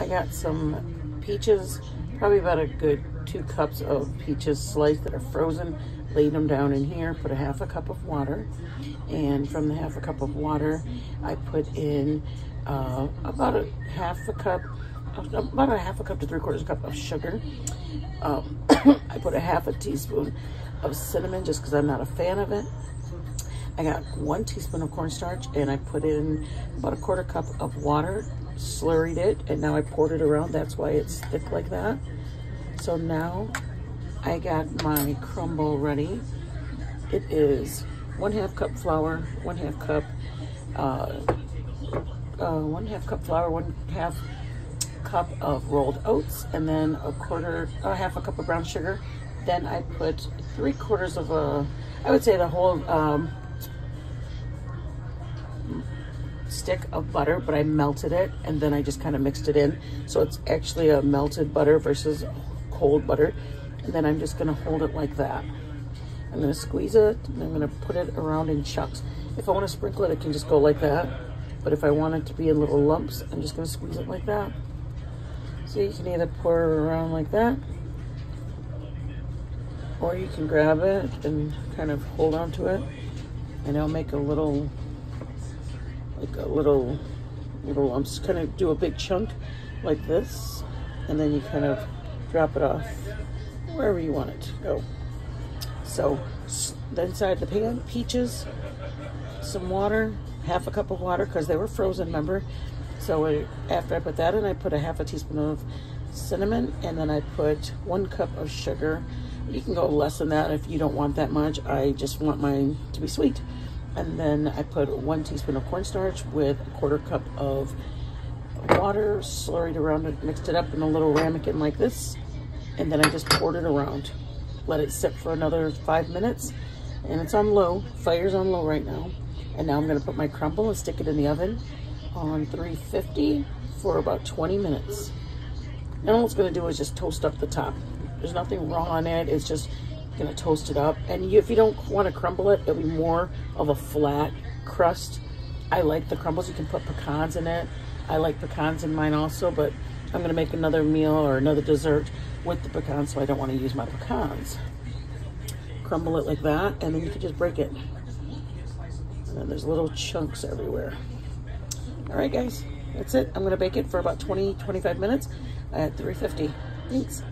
I got some peaches, probably about a good 2 cups of peaches sliced that are frozen. Laid them down in here, put a half a cup of water, and from the half a cup of water, I put in about a half a cup to 3/4 cup of sugar. I put a half a teaspoon of cinnamon just because I'm not a fan of it. I got 1 teaspoon of cornstarch, and I put in about a 1/4 cup of water, slurried it, and now I poured it around. That's why it's thick like that. So now I got my crumble ready. It is 1/2 cup flour, 1/2 cup, 1/2 cup flour, 1/2 cup of rolled oats, and then half a cup of brown sugar. Then I put 3/4 of I would say the whole stick of butter, but I melted it, and then I just kind of mixed it in. So it's actually a melted butter versus cold butter. And then I'm just gonna hold it like that. I'm gonna squeeze it, and I'm gonna put it around in chunks. If I wanna sprinkle it, it can just go like that. But if I want it to be in little lumps, I'm just gonna squeeze it like that. So you can either pour it around like that, or you can grab it and kind of hold on to it, and it'll make a little, like a little lumps. Kind of do a big chunk like this, and then you kind of drop it off wherever you want it to go. So the inside of the pan, peaches, some water, half a cup of water because they were frozen, remember? So after I put that in, I put a half a teaspoon of cinnamon, and then I put 1 cup of sugar. You can go less than that if you don't want that much. I just want mine to be sweet. And then I put 1 teaspoon of cornstarch with a 1/4 cup of water, slurried around it, mixed it up in a little ramekin like this. And then I just poured it around. Let it sit for another 5 minutes, and it's on low. Fire's on low right now. And now I'm gonna put my crumble and stick it in the oven on 350 for about 20 minutes. And all it's gonna do is just toast up the top. There's nothing wrong on it. It's just gonna toast it up. And if you don't wanna crumble it, it'll be more of a flat crust. I like the crumbles. You can put pecans in it. I like pecans in mine also, but I'm gonna make another meal or another dessert with the pecans, so I don't want to use my pecans. Crumble it like that, and then you can just break it. And then there's little chunks everywhere. All right, guys, that's it. I'm gonna bake it for about 20-25 minutes at 350. Thanks.